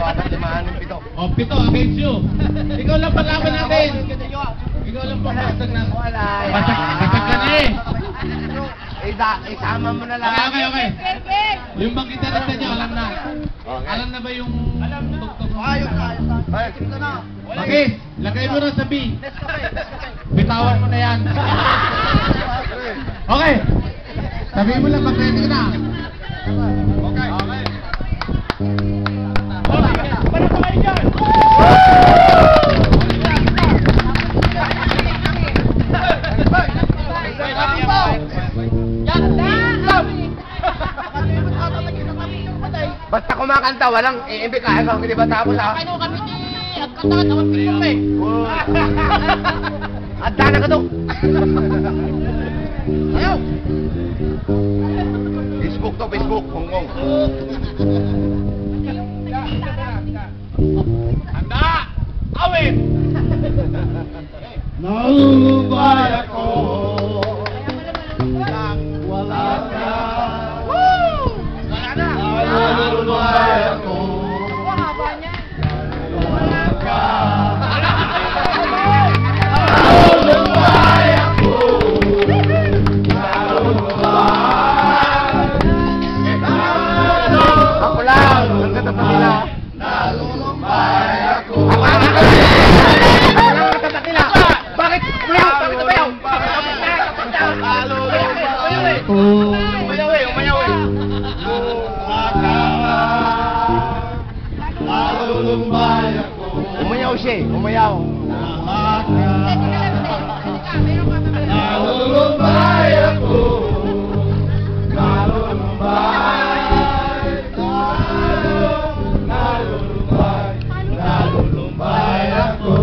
O, 7 against you. Ikaw lang palaban natin. Ikaw lang palaban natin. Basag ka na eh. Isama mo na lang. Okay. Yung bang gitarista niyo, alam na. Alam na ba yung tugtog mo? Ayos na. Bakit? Lagay mo na sa B. Bitawan mo na yan. Okay. Sabihin mo lang pag ready ka na. Okay. Para pa kayo dyan! Basta kumakanta, walang iimbikahan ka, hindi ba tapos ha? Ano kami ni at kanta naman pinong eh. At dana ka to! Ayaw! Facebook to, Facebook, Hongkong. Handa! Awit! Nalulubay ako nang wala ka. Wala na! Nalulubay ako Haba niya. wala ka. Nalulubay ako. Ako lang, ang ganda pa nila. Nalulubay ako. Bakit? Umayaw! Umayaw eh! Nalulubay ako. Umayaw siya eh, umayaw. Nalulubay ako. Nalulubay ako.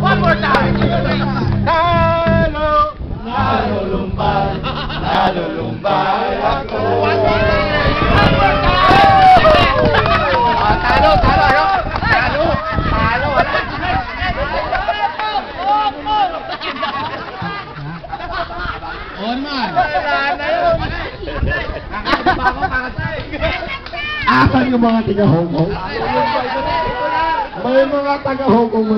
One more time! Nalulumbay ako. Talo, ano? Talo, wala. On man. Wala na yun. Nakakaba ako, Asan yung mga taga Hong Kong? May mga taga Hong Kong mo.